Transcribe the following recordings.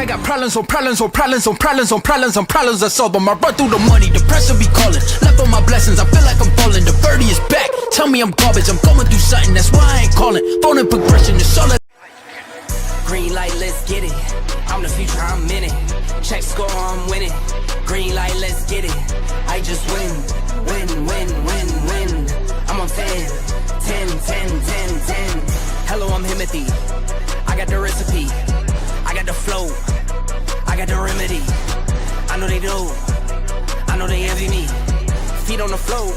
I got problems on problems on problems on problems on problems on problems I solve them. I run through the money, the pressure be calling. Left on my blessings, I feel like I'm falling. The birdie is back, tell me I'm garbage. I'm going through something, that's why I ain't calling. Phone and progression, it's all green light, let's get it. I'm the future, I'm in it. Check score, I'm winning. Green light, let's get it. I just win, win, win, win, win. I'm on 10, 10, 10, 10, 10. Hello, I'm M&T. I got the recipe. I got the flow. I got the remedy. I know they do. I know they envy me. Feet on the floor.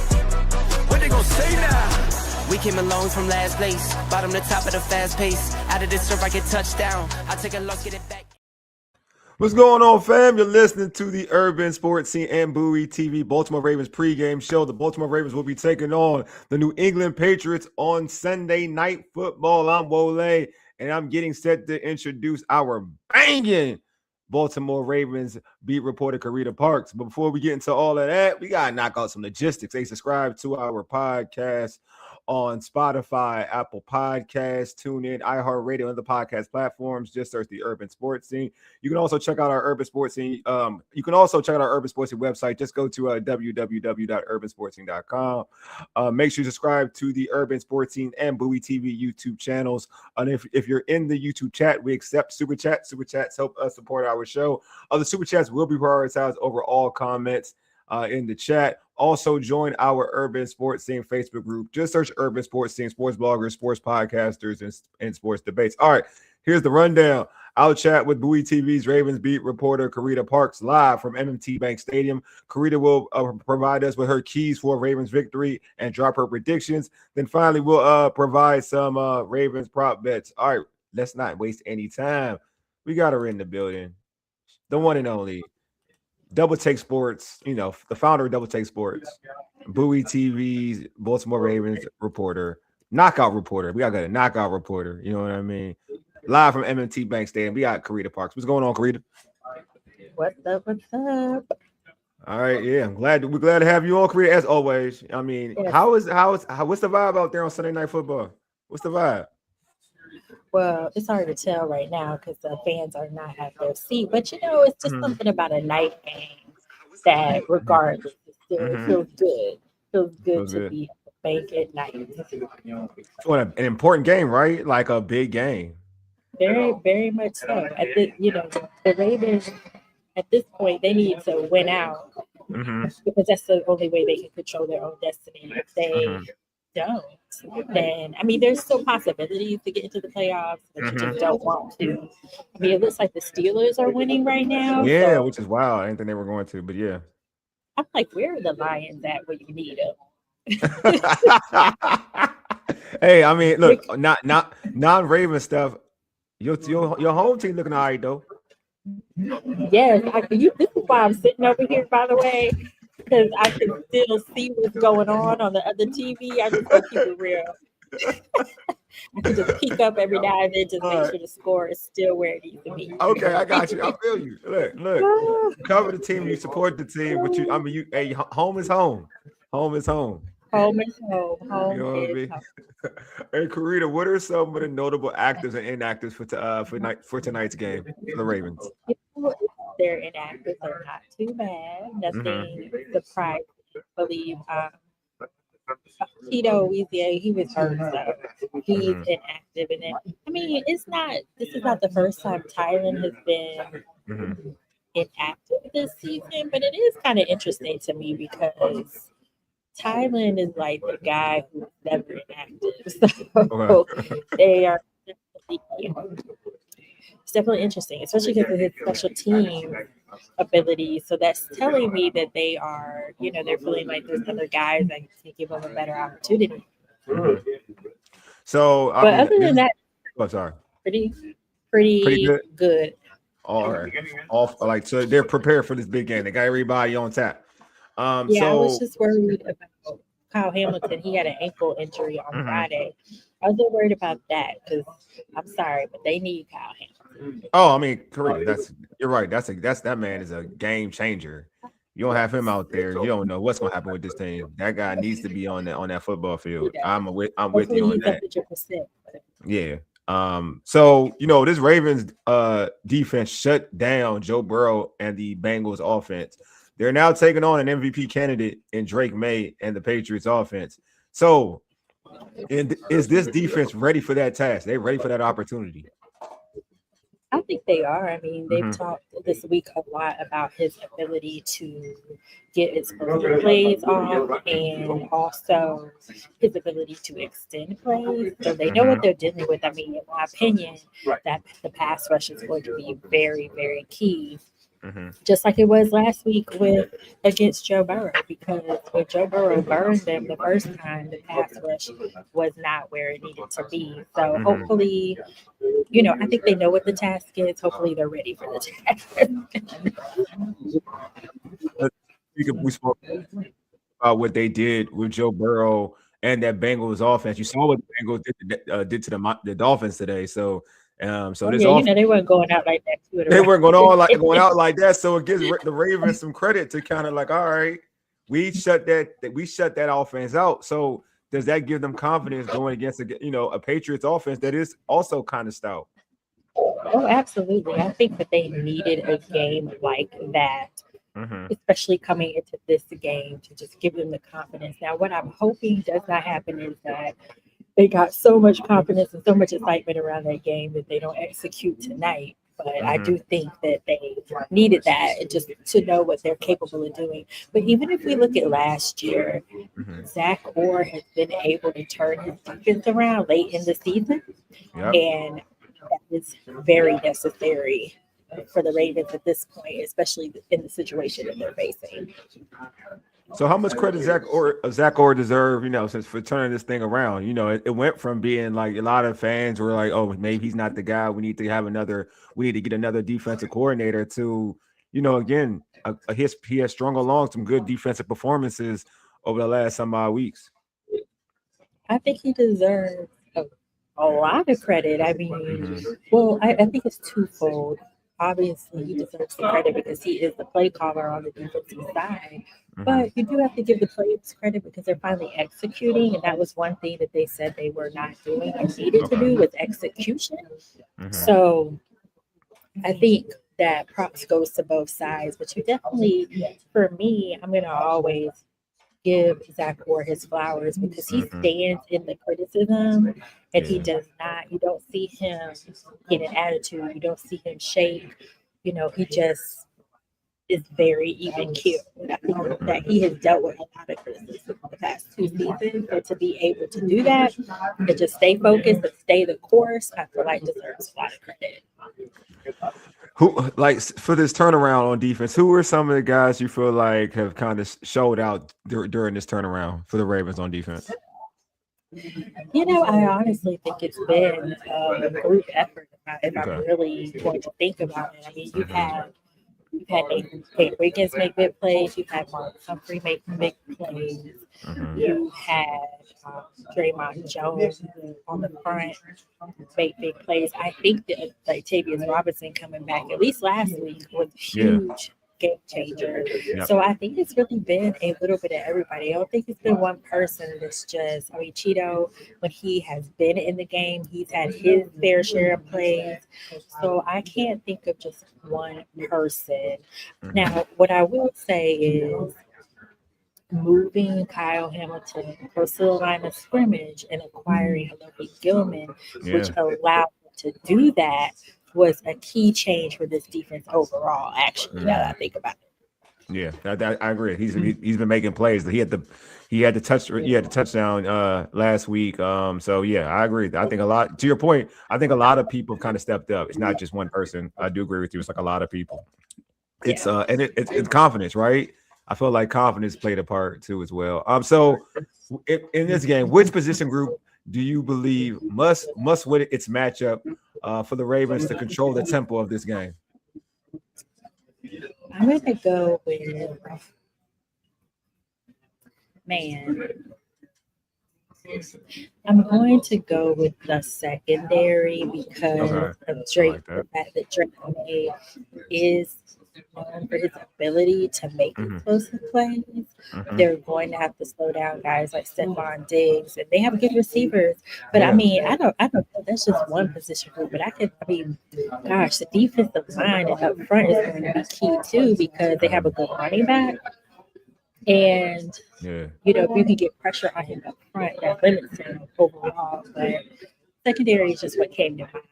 What they gonna say now? We came alone from last place. Bottom to top at a fast pace. Out of this surf, I get touchdown. I take a loss, get it back. What's going on, fam? You're listening to the Urban Sports Scene and Bowie TV Baltimore Ravens pregame show. The Baltimore Ravens will be taking on the New England Patriots on Sunday Night Football. I'm Wole, and I'm getting set to introduce our banging Baltimore Ravens beat reporter Carita Parks. But before we get into all of that, we got to knock out some logistics. They subscribe to our podcast on Spotify, Apple Podcasts, TuneIn, iHeartRadio, and other podcast platforms. Just search the Urban Sports Scene. You can also check out our Urban Sports Scene. You can also check out our Urban Sports Scene website. Just go to www.urbansportscene.com. Make sure you subscribe to the Urban Sports Scene and Bowie TV YouTube channels. And if you're in the YouTube chat, we accept super chats. Super chats help us support our show. Other super chats will be prioritized over all comments in the chat. Also, join our Urban Sports Scene Facebook group. Just search Urban Sports Scene, sports bloggers, sports podcasters, and sports debates. All right, here's the rundown. I'll chat with Bowie TV's Ravens beat reporter Carita Parks live from M&T Bank Stadium. Carita will provide us with her keys for Ravens victory and drop her predictions. Then finally, we'll provide some Ravens prop bets. All right, let's not waste any time. We got her in the building. The one and only Double Take Sports, the founder of Double Take Sports, Bowie TV's Baltimore Ravens reporter, knockout reporter. We got a knockout reporter. You know what I mean? Live from M&T Bank Stadium. We got Carita Parks. What's going on, Carita? What's up? What's up? All right, yeah. We're glad to have you on, Carita, as always. I mean, Yes. what's the vibe out there on Sunday Night Football? What's the vibe? Well, it's hard to tell right now because the fans are not at their seat. But it's just something about a night game that, regardless, it feels good. Feels good to be at the bank at night. It's an important game, right? Like a big game. Very, very much so. The Ravens at this point they need to win out because that's the only way they can control their own destiny. If they don't, then there's still possibilities to get into the playoffs, but you just don't want to. It looks like the Steelers are winning right now. Yeah, so which is wild. I didn't think they were going to, but yeah. I'm like, where are the Lions at when you need them? Hey, look, not non-Raven stuff. Your home team looking all right though. Yes, this is why I'm sitting over here, by the way, because I can still see what's going on the other TV. I just want to keep it real. I can just peek up every now and then, just make sure the score is still where it needs to be. Okay, I got you. I feel you. Look. You cover the team, you support the team, but home is home. Home is home. Home is home. Home You know what I is mean? home. Hey, Carita, what are some of the notable actives and inactives for tonight's game for the Ravens? Their inactives are not too bad. Nothing surprising. I believe Tito, he was hurt, so he's inactive. And then, this is not the first time Tyron has been inactive this season, but it is kind of interesting to me because Tyron is like the guy who's never inactive. So they are it's definitely interesting, especially because of his special team ability. So that's telling me that they are, they're feeling like there's other guys that can give them a better opportunity. So, but other than that, pretty good. All right. So they're prepared for this big game. They got everybody on tap. I was just worried about Kyle Hamilton. He had an ankle injury on Friday. I was worried about that because I'm sorry, but they need Kyle Hamilton. Oh, correct. You're right. That man is a game changer. You don't have him out there, you don't know what's gonna happen with this team. That guy needs to be on that football field. I'm with you on that. 100%. Yeah. So this Ravens defense shut down Joe Burrow and the Bengals offense. They're now taking on an MVP candidate in Drake May and the Patriots offense. So, is this defense ready for that task? They ready for that opportunity? I think they are. I mean, they've Mm-hmm. talked this week a lot about his ability to get explosive plays off and also his ability to extend plays. So they know what they're dealing with. I mean, in my opinion, that the pass rush is going to be very, very key. Just like it was last week against Joe Burrow, because when Joe Burrow burned them the first time, the pass rush was not where it needed to be. So hopefully, I think they know what the task is. Hopefully they're ready for the task. We spoke about what they did with Joe Burrow and that Bengals offense. You saw what the Bengals did to the Dolphins today. So this offense, they weren't going out like that. They weren't going out like that. So it gives the Ravens some credit to kind of like, all right, we shut that offense out. So does that give them confidence going against a Patriots offense that is also kind of stout? Oh, absolutely. I think that they needed a game like that, especially coming into this game, to just give them the confidence. Now, what I'm hoping does not happen is that they got so much confidence and so much excitement around that game that they don't execute tonight. But I do think that they needed that just to know what they're capable of doing. But even if we look at last year, Zach Orr has been able to turn his defense around late in the season. Yep. And that is very necessary for the Ravens at this point, especially in the situation that they're facing. So how much credit Zach Orr deserve, since for turning this thing around? It went from being like a lot of fans were like, oh, maybe he's not the guy. We need to get another defensive coordinator to, again, he has strung along some good defensive performances over the last some odd weeks. I think he deserves a lot of credit. I mean, well, I think it's twofold. Obviously, he deserves the credit because he is the play caller on the defensive side. But you do have to give the players credit because they're finally executing. And that was one thing that they said they were not doing and needed to do was execution. So I think that props goes to both sides. But you definitely, for me, I'm going to always give Zach Orr his flowers because he stands in the criticism and he does not, you don't see him get an attitude, you don't see him shake, he just is very even keeled. I think that he has dealt with a lot of criticism the past 2 seasons. So to be able to do that and just stay focused and stay the course, I feel like deserves a lot of credit. Who, like, for this turnaround on defense, who are some of the guys you feel like have kind of showed out during this turnaround for the Ravens on defense? I honestly think it's been a group effort. If I'm really going to think about it, I mean, you've had Nate Wiggins make big plays. You've had Mark Humphrey make big plays. You had Draymond Jones on the front make big plays. I think that Tavius Robinson coming back at least last week was huge. Game changer. So I think it's really been a little bit of everybody. I don't think it's been one person that's just, Cheeto, when he has been in the game, he's had his fair share of plays. So I can't think of just one person. Now, what I will say is moving Kyle Hamilton close to the line of scrimmage and acquiring Loki Gilman, which allowed him to do that, was a key change for this defense overall, actually, now that I think about it. Yeah, I agree. He's been making plays. He had the touchdown last week. So yeah, I agree. I think to your point, I think a lot of people kind of stepped up. It's not just one person. I do agree with you. It's like a lot of people. It's it's confidence, right? I feel like confidence played a part too as well. So in this game, which position group do you believe must win its matchup for the Ravens to control the tempo of this game? I'm going to go with, I'm going to go with the secondary because of Drake, the fact that Drake is known for his ability to make explosive plays, they're going to have to slow down guys like Stephon Diggs, and they have good receivers. But I mean, I don't know. That's just one position group. But gosh, the defensive line and up front is going to be key too because they have a good running back. And if you can get pressure on him up front, that limits him overall. But secondary is just what came to mind.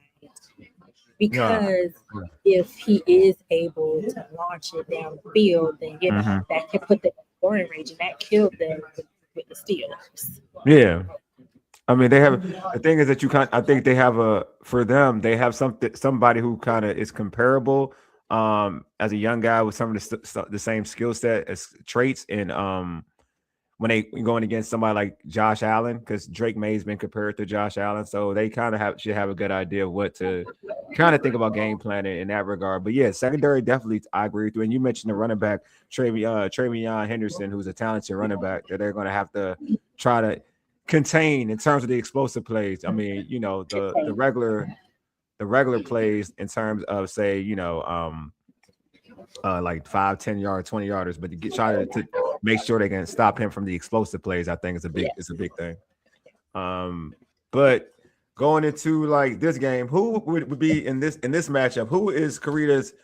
Because if he is able to launch it down the field, then that can put them in scoring range, and that killed them with the Steelers. Yeah. I mean, they have the thing is that I think they have they have somebody who kind of is comparable as a young guy with some of the same skill set as traits and when they going against somebody like Josh Allen, because Drake May's been compared to Josh Allen, so they kind of should have a good idea of what to kind of think about game planning in that regard. But yeah, secondary definitely, I agree with you. And you mentioned the running back Travion Henderson, who's a talented running back that they're going to have to try to contain in terms of the explosive plays. I mean, the regular plays in terms of say, like 5, 10 yard, 20 yarders, but to try to make sure they can stop him from the explosive plays, I think is a big thing. But going into like this game, who would be in this matchup? Who is Carita's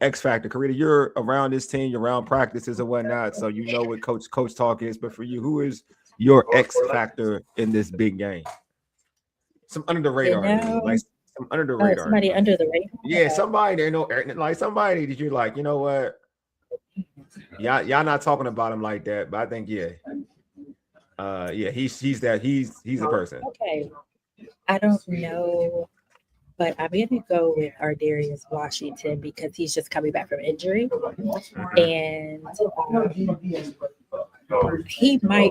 X factor? Carita, you're around this team, you're around practices and whatnot, so you know what coach talk is. But for you, who is your X factor in this big game? Some under the radar, like some under the radar. Somebody under the radar. Yeah, somebody they know, like somebody that you're like, you know what? Y'all not talking about him like that, but I think he's a person. Okay, I don't know, but I'm gonna go with Ardarius Washington because he's just coming back from injury, and he may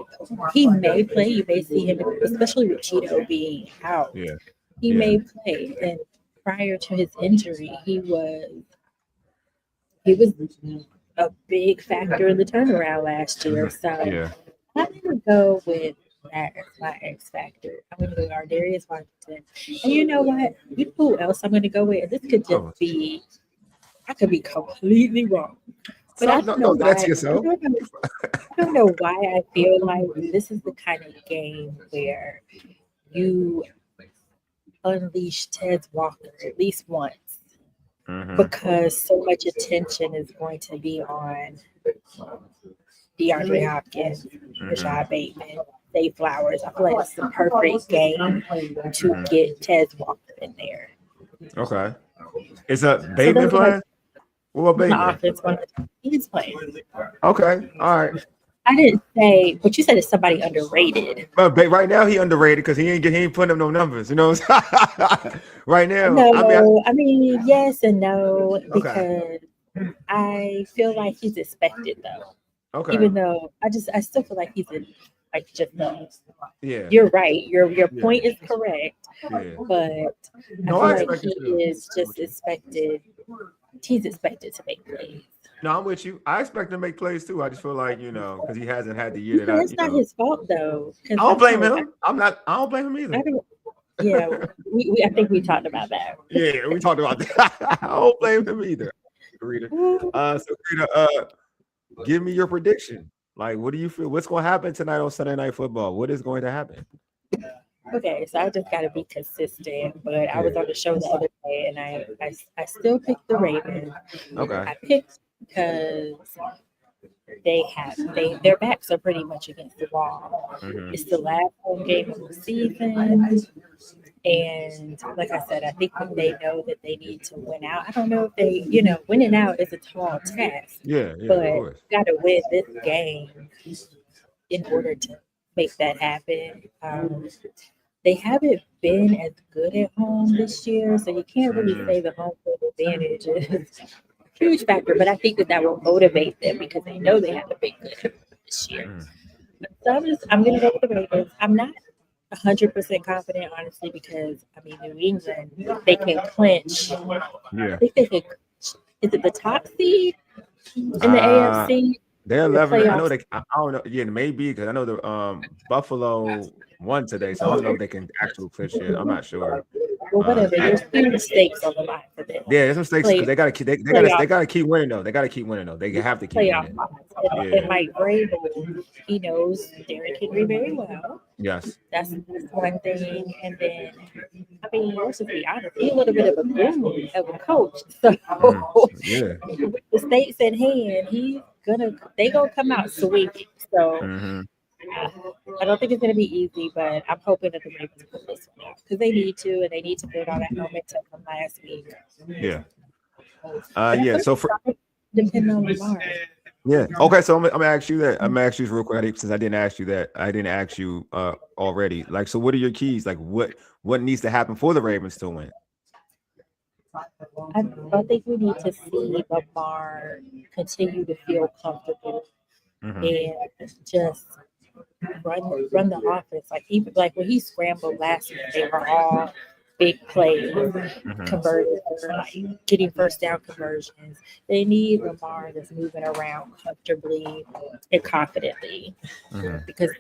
play. You may see him, especially with Cheeto being out. Yeah, he may play. And prior to his injury, he was a big factor in the turnaround last year. So I'm gonna go with that as my X factor. I'm gonna go with Ardarius Washington. And you know what? You know who else I'm gonna go with? This could just be. I could be completely wrong. But I don't know why. I don't know why I feel like this is the kind of game where you unleash Ted Walker at least once, because so much attention is going to be on DeAndre Hopkins, Rashad Bateman, Zay Flowers. I feel like it's the perfect game to get Ted Walker in there. Okay. Is Bateman playing? What Bateman? He's playing. Okay. All right. I didn't say, but you said it's somebody underrated. But right now he underrated because he ain't putting up no numbers, right now. No, I mean yes and no, because I feel like he's expected though. Okay. Even though I still feel like he's just no. Yeah. You're right. Your point is correct. Yeah. But I feel like he is just expected. He's expected to make plays. No, I'm with you. I expect him to make plays too. I just feel like, because he hasn't had the year that It's not his fault though. I don't blame him. I don't blame him either. I think we talked about that. Yeah, we talked about that. I don't blame him either. Carita. Carita, give me your prediction. Like, what do you feel? What's going to happen tonight on Sunday Night Football? What is going to happen? Okay, so I just got to be consistent. But I was on the show the other day, and I still picked the Ravens. Okay, I picked because their backs are pretty much against the wall. It's the last home game of the season, and like I said, I think they know that they need to win out. I don't know if they, winning out is a tall task. But got to win this game in order to make that happen. They haven't been as good at home this year, so you can't really say the home field advantage is a huge factor. But I think that will motivate them because they know they have to be good this year. So I'm going to go with the Ravens. I'm not 100% confident, honestly, because New England, they can clinch. I think they can. Is it the top seed in the AFC? They're The 11. I know playoffs. they. I don't know. Yeah, maybe because I know the Buffalo won today, so I don't know if they can actually clinch it. I'm not sure. Well, whatever. There's huge stakes on the line for them. Yeah, there's mistakes because Play they gotta keep they playoff gotta keep winning though. They gotta keep winning though. They have to keep playoff winning. odds. And Yeah. Mike Vrabel, he knows Derrick Henry very well. Yes. That's one thing. And then, I mean, let's just be honest, he's a little bit of a goon of a coach. So Yeah. with the stakes in hand, they gonna come out swinging. So hmm I don't think it's gonna be easy, but I'm hoping that the Ravens pull this one out because they need to, and they need to build on that momentum from last week. Yeah. But Yeah. I So think it's depending on Lamar. yeah. Okay. So I'm gonna ask you that. I'm gonna ask you real quick since I didn't ask you that. I didn't ask you already. Like, so what are your keys? Like, what needs to happen for the Ravens to win? I think we need to see Lamar continue to feel comfortable and just run the offense. Like even like when he scrambled last week, they were all big plays converted or like getting first down conversions. They need Lamar that's moving around comfortably and confidently because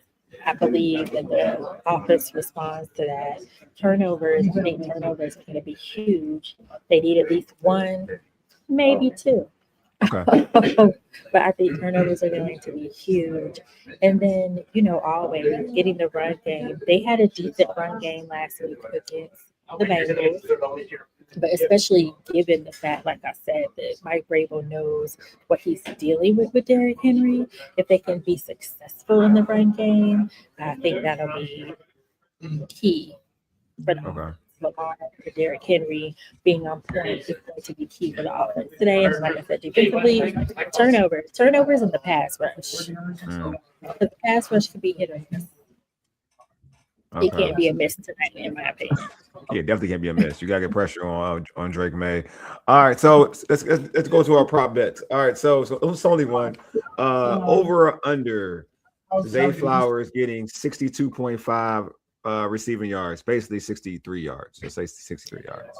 I believe that the offense responds to that. Turnovers, I think turnovers are going to be huge. They need at least one, maybe two. Okay. But I think turnovers are going to be huge. And then, always getting the run game. They had a decent run game last week against the Bengals. But especially given the fact, like I said, that Mike Vrabel knows what he's dealing with Derrick Henry. If they can be successful in the run game, I think that'll be key for the offense. Lamar for Derrick Henry being on point is going to be key for the offense today. And like I said, defensively, turnovers in the pass rush. The pass rush can be hit or miss. It can't be a miss tonight, in my opinion. Yeah, definitely can't be a miss. You gotta get pressure on Drake May. All right, so let's go to our prop bets. All right, so it's only one. Over or under Zay Flowers getting 62.5 receiving yards, basically 63 yards. Let's say 63 yards.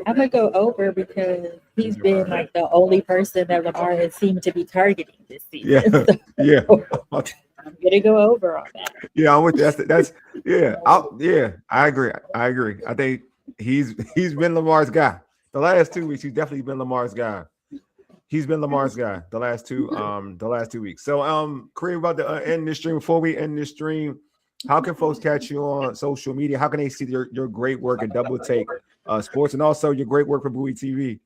I'm gonna go over because he's been like the only person that Lamar has seemed to be targeting this season. Yeah. I'm gonna go over on that. Yeah, I'm with you. That's yeah. I agree. I think he's been Lamar's guy. The last 2 weeks, he's definitely been Lamar's guy. He's been Lamar's guy the last two weeks. So Kareem, about to end this stream. Before we end this stream, how can folks catch you on social media? How can they see your great work at Double Take Sports and also your great work for Bowie TV?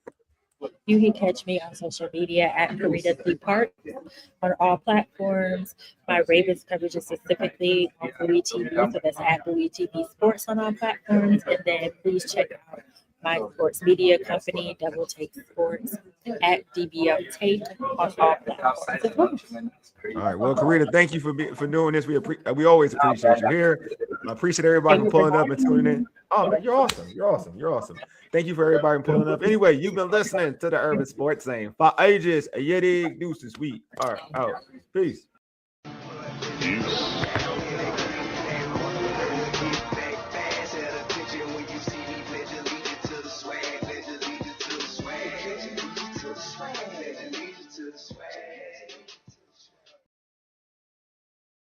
You can catch me on social media at Carita Parks on all platforms. My Ravens coverage is specifically on Bowie TV, so that's at Bowie TV Sports on all platforms. And then please check out my sports media company, Double Take Sports, at DBL Take on all platforms as well. All right. Well, Carita, thank you for doing this. We always appreciate you here. I appreciate everybody for pulling up and tuning in. Oh, man, you're awesome. You're awesome. Thank you for everybody pulling up. Anyway, you've been listening to the Urban Sports Zone for ages. A Yeti deuces. We are out. Peace. Swag.